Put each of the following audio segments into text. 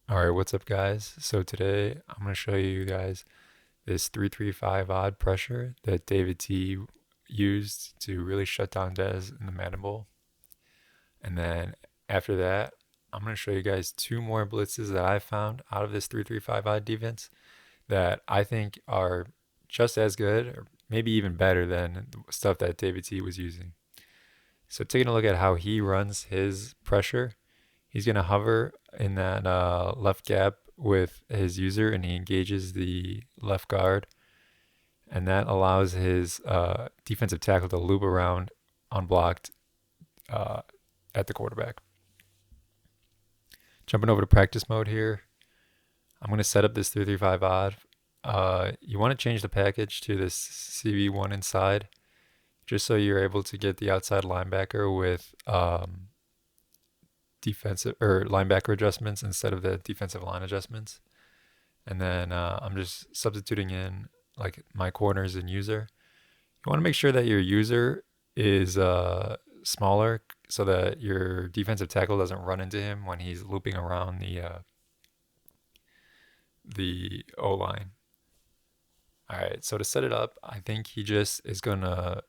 All right, what's up, guys? So today I'm going to show you guys this 335 odd pressure that David T used to really shut down Dez in the Madden Bowl. And then after that, I'm going to show you guys two more blitzes that I found out of this 335 odd defense that I think are just as good or maybe even better than the stuff that David T was using. So taking a look at how he runs his pressure, he's going to hover in that left gap with his user and he engages the left guard. And that allows his defensive tackle to loop around unblocked uh, at the quarterback. Jumping over to practice mode here, I'm going to set up this 335 odd. You want to change the package to this CV1 inside just so you're able to get the outside linebacker with defensive or linebacker adjustments instead of the defensive line adjustments. And then I'm just substituting in like my corners and user. You want to make sure that your user is smaller so that your defensive tackle doesn't run into him when he's looping around the O line. All right, so to set it up, I think he just is gonna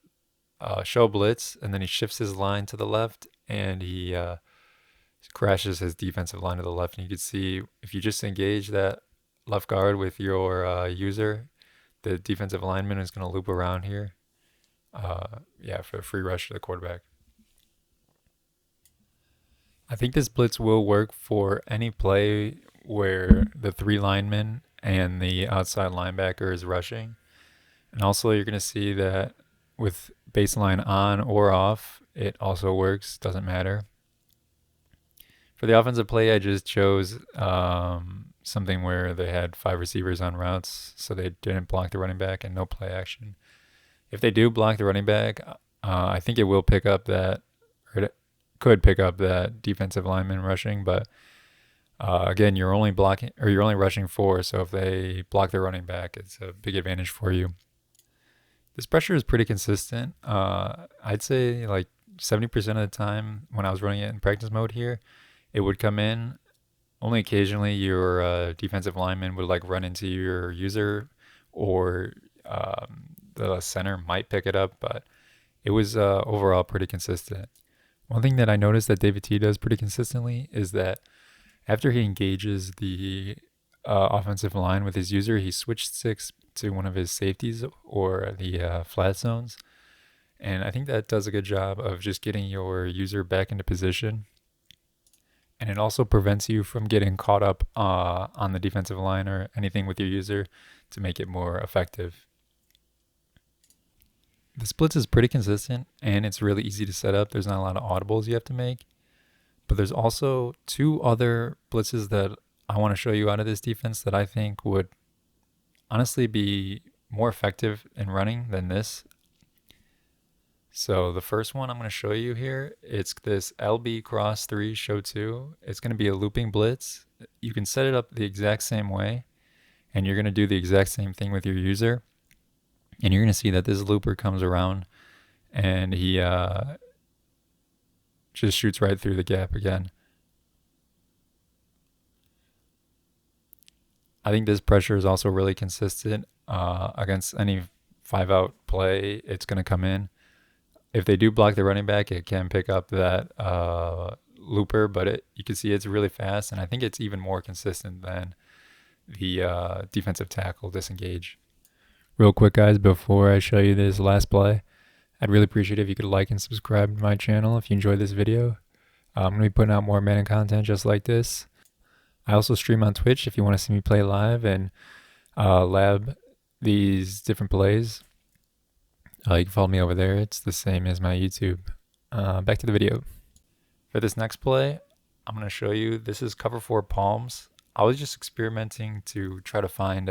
show blitz, and then he shifts his line to the left, and he crashes his defensive line to the left. And you can see if you just engage that left guard with your user, the defensive lineman is going to loop around here. Yeah, for a free rush to the quarterback. I think this blitz will work for any play where the three linemen and the outside linebacker is rushing. And also you're going to see that with baseline on or off, it also works, doesn't matter. For the offensive play, I just chose something where they had 5 receivers on routes, so they didn't block the running back and no play action. If they do block the running back, I think it will pick up that, or it could pick up that defensive lineman rushing, but again, you're only blocking or you're only rushing 4, so if they block the running back, it's a big advantage for you. This pressure is pretty consistent. I'd say like 70% of the time when I was running it in practice mode here, it would come in. Only occasionally your defensive lineman would like run into your user, or the center might pick it up, but it was overall pretty consistent. One thing that I noticed that David T does pretty consistently is that after he engages the offensive line with his user, he switch sticks to one of his safeties or the flat zones. And I think that does a good job of just getting your user back into position. And it also prevents you from getting caught up on the defensive line or anything with your user to make it more effective. The splits is pretty consistent and it's really easy to set up. There's not a lot of audibles you have to make. But there's also 2 other blitzes that I want to show you out of this defense that I think would honestly be more effective in running than this. So the first one I'm going to show you here, it's this LB cross 3 show 2. It's going to be a looping blitz. You can set it up the exact same way, and you're going to do the exact same thing with your user. And you're going to see that this looper comes around and he just shoots right through the gap again. I think this pressure is also really consistent against any 5-out play. It's going to come in. If they do block the running back, it can pick up that looper, but you can see it's really fast, and I think it's even more consistent than the defensive tackle disengage. Real quick, guys, before I show you this last play, I'd really appreciate it if you could like and subscribe to my channel if you enjoyed this video. I'm going to be putting out more Madden content just like this. I also stream on Twitch if you want to see me play live and lab these different plays. You can follow me over there. It's the same as my YouTube. Back to the video. For this next play, I'm going to show you, this is cover 4 palms. I was just experimenting to try to find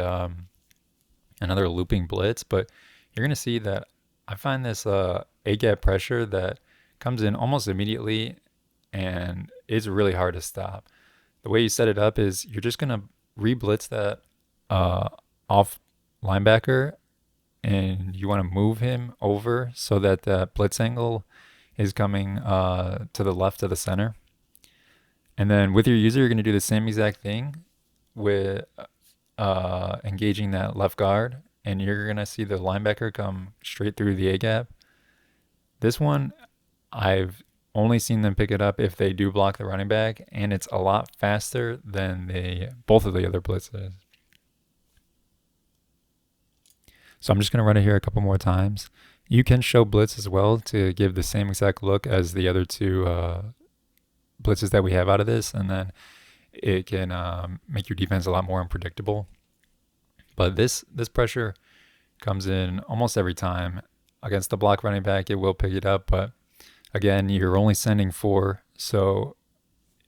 another looping blitz, but you're going to see that I find this A-gap pressure that comes in almost immediately and it's really hard to stop. The way you set it up is you're just going to re-blitz that off linebacker, and you want to move him over so that the blitz angle is coming to the left of the center. And then with your user, you're going to do the same exact thing with engaging that left guard, and you're going to see the linebacker come straight through the A gap. This one, I've only seen them pick it up if they do block the running back, and it's a lot faster than both of the other blitzes. So I'm just going to run it here a couple more times. You can show blitz as well to give the same exact look as the other two blitzes that we have out of this, and then it can make your defense a lot more unpredictable. But this pressure comes in almost every time. Against the block running back, it will pick it up, but again, you're only sending 4, so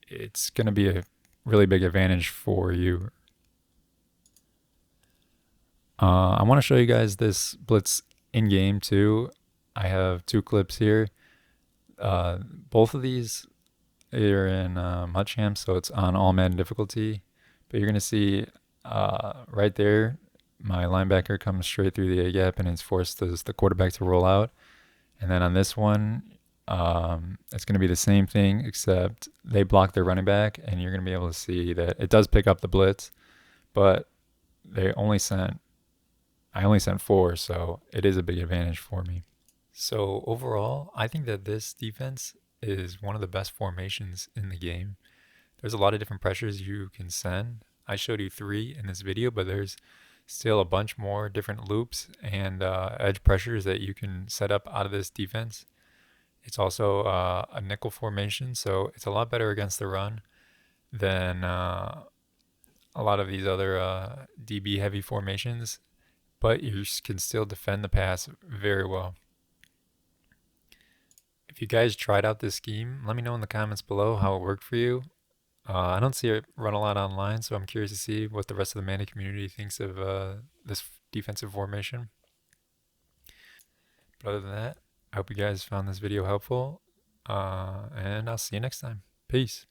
it's going to be a really big advantage for you. I want to show you guys this blitz in-game too. I have 2 clips here. Both of these are in Mudchamp, so it's on all Madden difficulty. But you're going to see right there, my linebacker comes straight through the A-gap and it's forced the quarterback to roll out. And then on this one, it's going to be the same thing, except they block their running back, and you're going to be able to see that it does pick up the blitz, but I only sent 4, so it is a big advantage for me. So overall, I think that this defense is one of the best formations in the game. There's a lot of different pressures you can send. I showed you 3 in this video, but there's still a bunch more different loops and edge pressures that you can set up out of this defense. It's also a nickel formation, so it's a lot better against the run than a lot of these other DB heavy formations, but you can still defend the pass very well. If you guys tried out this scheme, let me know in the comments below how it worked for you. I don't see it run a lot online, so I'm curious to see what the rest of the Manny community thinks of this defensive formation. But other than that, I hope you guys found this video helpful, and I'll see you next time. Peace.